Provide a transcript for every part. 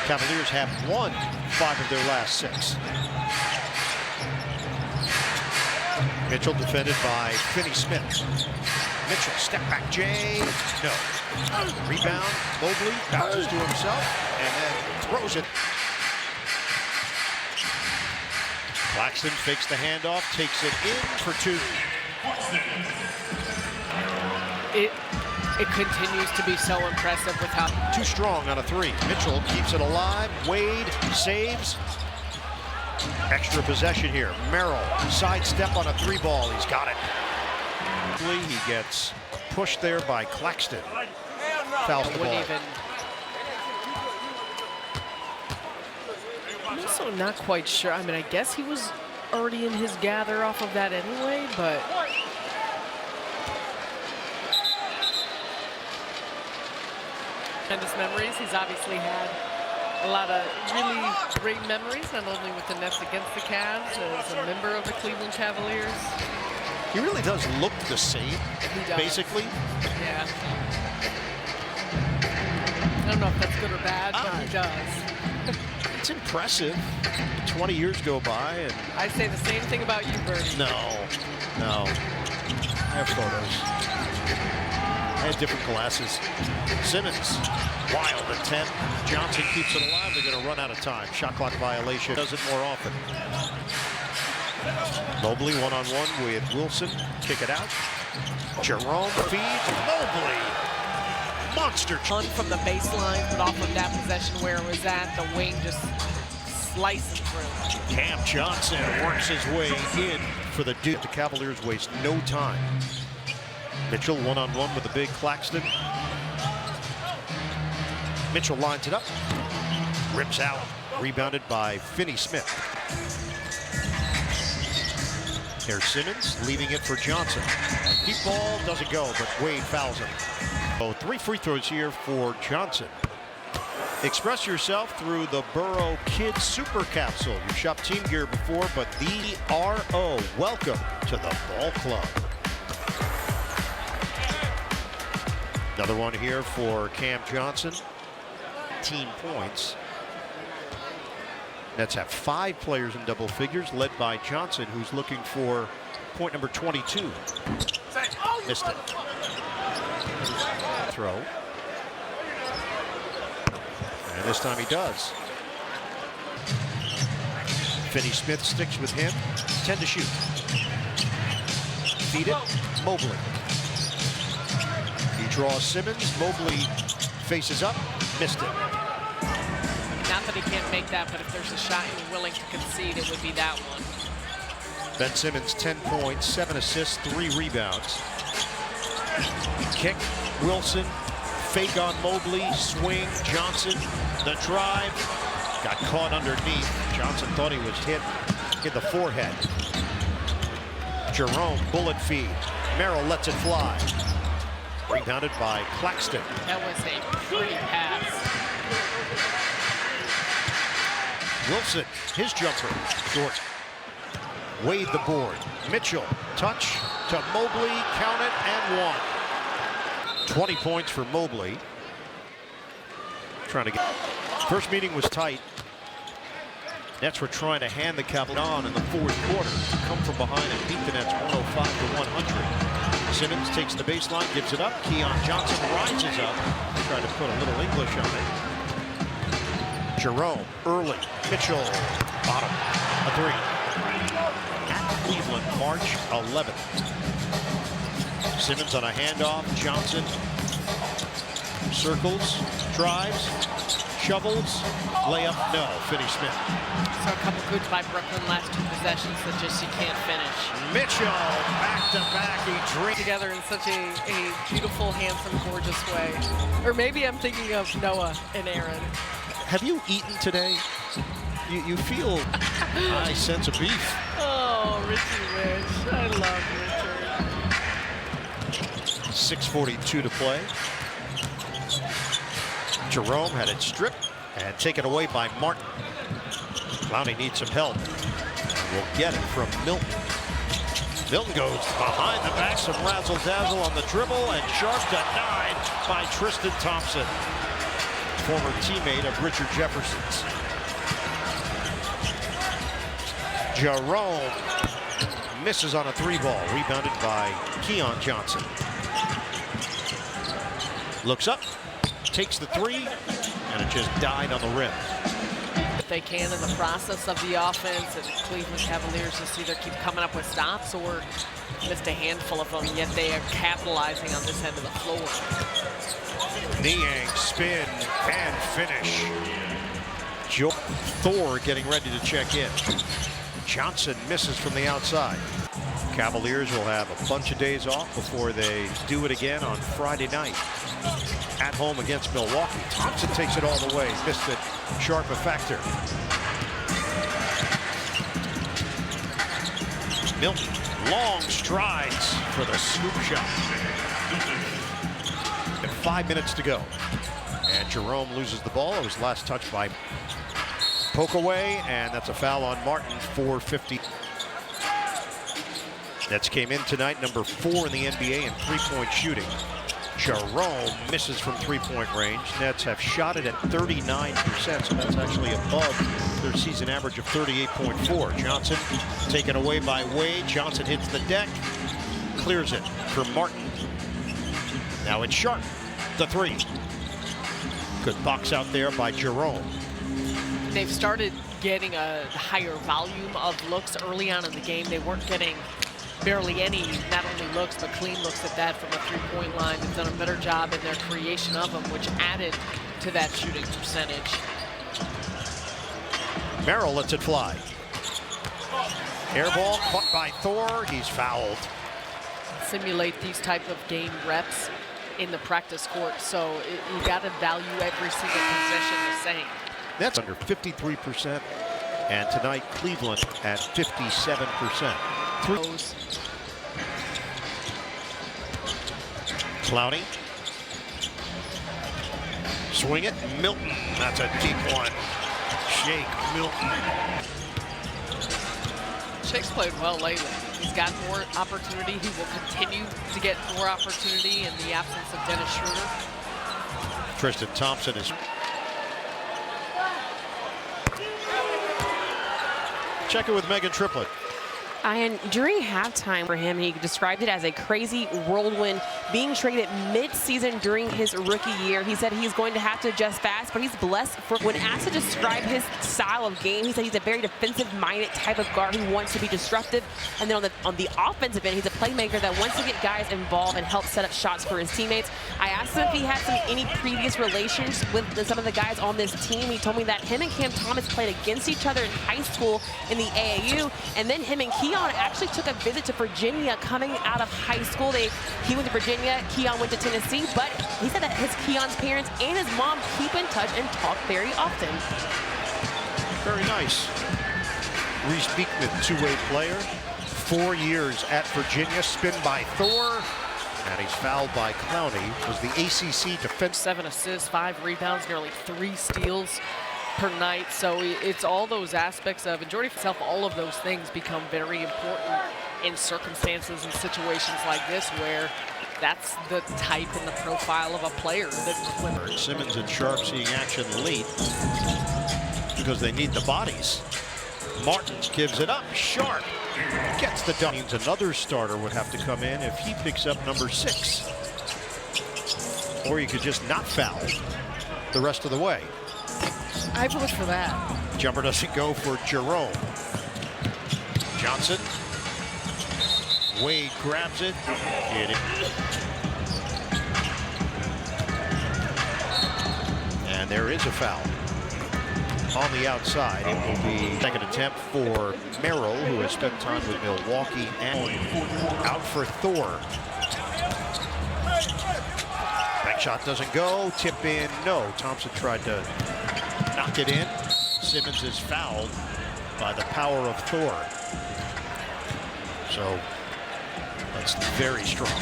Cavaliers have won 5 of their last 6. Mitchell defended by Finney Smith. Mitchell, step back J. No. Rebound. Mobley bounces to himself and then throws it. Claxton fakes the handoff, takes it in for 2. It continues to be so impressive with how too strong on a 3. Mitchell keeps it alive. Wade saves. Extra possession here. Merrill sidestep on a 3 ball. He's got it. He gets pushed there by Claxton. Fouls the ball. I'm also not quite sure. I mean, I guess he was already in his gather off of that anyway, but tremendous memories. He's obviously had a lot of really great memories, not only with the Nets against the Cavs, as a member of the Cleveland Cavaliers. He really does look the same, basically. Yeah. I don't know if that's good or bad, but he does. It's impressive. 20 years go by, and I say the same thing about you, Bernie. No. I have photos. I had different glasses. Simmons, wild at 10. Johnson keeps it alive. They're going to run out of time. Shot clock violation. Does it more often. Mobley one-on-one with Wilson. Kick it out. Jerome feeds Mobley. Monster. Run from the baseline, but off of that possession where it was at, the wing just slicing through. Cam Johnson works his way in for the Duke. The Cavaliers waste no time. Mitchell one-on-one with the big Claxton. Mitchell lines it up. Rips out. Rebounded by Finney Smith. There's Simmons leaving it for Johnson. Deep ball doesn't go, but Wade fouls him. So 3 free throws here for Johnson. Express yourself through the Burrow Kids Super Capsule. You shop team gear before, but the RO. Welcome to the ball club. Another one here for Cam Johnson. 18 points. Nets have 5 players in double figures, led by Johnson, who's looking for point number 22. Missed it. Throw. And this time he does. Finney Smith sticks with him. 10 to shoot. Feed it. Mobley. He draws Simmons. Mobley faces up. Missed it. Not that he can't make that, but if there's a shot you're willing to concede, it would be that one. Ben Simmons, 10 points, 7 assists, 3 rebounds. Kick. Wilson. Fake on Mobley. Swing. Johnson. The drive. Got caught underneath. Johnson thought he was hit in the forehead. Jerome, bullet feed. Merrill lets it fly. Rebounded by Claxton. That was a pretty pass. Wilson, his jumper, short. Wade the board. Mitchell, touch to Mobley, count it, and 1. 20 points for Mobley. Trying to get. First meeting was tight. Nets were trying to hand the Cavaliers on in the 4th quarter. Come from behind and beat the Nets 105 to 100. Simmons takes the baseline, gives it up. Keon Johnson rises up. Trying to put a little English on it. Jerome, early. Mitchell, bottom. A 3. At Cleveland, March 11th. Simmons on a handoff. Johnson circles, drives, shovels, layup, no. Finney Smith. So a couple goods by Brooklyn last 2 possessions that just you can't finish. Mitchell, back to back, he drinks together in such a beautiful, handsome, gorgeous way. Or maybe I'm thinking of Noah and Aaron. Have you eaten today? You feel a sense of beef. Oh, Richie Rich. I love Richard. 6:42 to play. Jerome had it stripped and taken away by Martin. Clowney needs some help. And we'll get it from Milton. Milton goes behind the back, some razzle-dazzle on the dribble, and sharp denied by Tristan Thompson. former teammate of Richard Jefferson's. Jerome misses on a 3-ball, rebounded by Keon Johnson. Looks up, takes the 3, and it just died on the rim. If they can in the process of the offense, and the Cleveland Cavaliers just either keep coming up with stops or missed a handful of them, yet they are capitalizing on this end of the floor. Niang spin and finish. Thor getting ready to check in. Johnson misses from the outside. Cavaliers will have a bunch of days off before they do it again on Friday night at home against Milwaukee. Thompson takes it all the way, missed it, sharp effector. Milton, long strides for the scoop shot. And 5 minutes to go. And Jerome loses the ball. It was last touched by poke away, and that's a foul on Martin. 4:50. Nets came in tonight, number 4 in the NBA in three-point shooting. Jerome misses from three-point range. Nets have shot it at 39%, so that's actually above their season average of 38.4. Johnson taken away by Wade. Johnson hits the deck, clears it for Martin. Now it's Sharp, the 3. Good box out there by Jerome. They've started getting a higher volume of looks early on in the game. They weren't getting barely any, not only looks, but clean looks at that from the three-point line. They've done a better job in their creation of them, which added to that shooting percentage. Merrill lets it fly. Air ball caught by Thor. He's fouled. Simulate these type of game reps in the practice court, so you got to value every single possession the same. That's under 53%, and tonight Cleveland at 57%. Clowney. Swing it. Milton. That's a deep one. Shake Milton. Shake's played well lately. He's got more opportunity. He will continue to get more opportunity in the absence of Dennis Schroeder. Tristan Thompson is. Check it with Megan Triplett. And during halftime for him, he described it as a crazy whirlwind, being traded mid-season during his rookie year. He said he's going to have to adjust fast, but he's blessed. When asked to describe his style of game, he said he's a very defensive-minded type of guard who wants to be disruptive. And then on the offensive end, he's a playmaker that wants to get guys involved and help set up shots for his teammates. I asked him if he had any previous relations with some of the guys on this team. He told me that him and Cam Thomas played against each other in high school in the AAU, and then him and Keon actually took a visit to Virginia coming out of high school. He went to Virginia, Keon went to Tennessee, but he said that Keon's parents and his mom keep in touch and talk very often. Very nice. Reese Beekman, two-way player. 4 years at Virginia, spin by Thor, and he's fouled by Clowney. Was the ACC defense. 7 assists, 5 rebounds, nearly 3 steals per night. So it's all those aspects of, and Jordy himself, all of those things become very important in circumstances and situations like this where that's the type and the profile of a player that Simmons and Sharp seeing action late because they need the bodies. Martin gives it up. Sharp gets the dunk. Means another starter would have to come in if he picks up number 6. Or you could just not foul the rest of the way. I vote for that. Jumper doesn't go for Jerome. Johnson. Wade grabs it. And there is a foul on the outside. It will be second attempt for Merrill, who has spent time with Milwaukee, and out for Thor. Back shot doesn't go. Tip in, no. Thompson tried to knock it in. Simmons is fouled by the power of Thor. So that's very strong.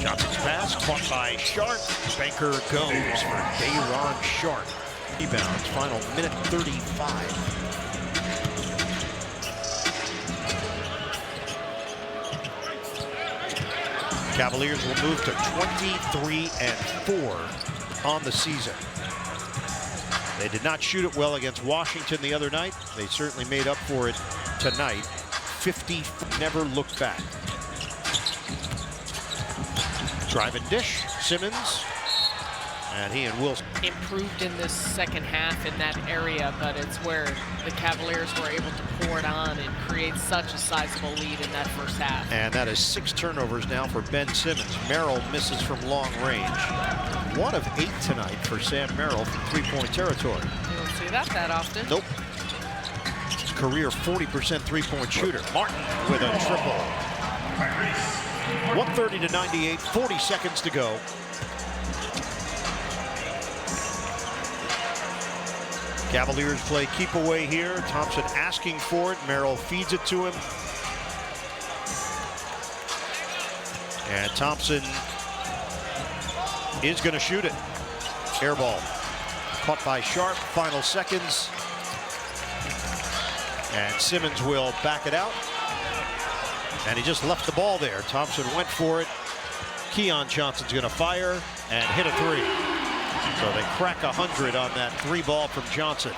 Johnson's pass caught by Sharp. Banker goes for Day'Ron Sharp. Rebounds, final minute 35. Cavaliers will move to 23-4. on the season. They did not shoot it well against Washington the other night. They certainly made up for it tonight. 50, never looked back. Drive and dish, Simmons. And he and Wilson improved in this second half in that area, but it's where the Cavaliers were able to pour it on and create such a sizable lead in that first half. And that is 6 turnovers now for Ben Simmons. Merrill misses from long range. 1 of 8 tonight for Sam Merrill from three-point territory. You don't see that often. Nope. Career 40% three-point shooter. Martin with a triple. 130-98, 40 seconds to go. Cavaliers play keep away here. Thompson asking for it. Merrill feeds it to him. And Thompson is going to shoot it. Air ball. Caught by Sharp. Final seconds. And Simmons will back it out. And he just left the ball there. Thompson went for it. Keon Johnson's going to fire and hit a 3. So they crack 100 on that 3 ball from Johnson.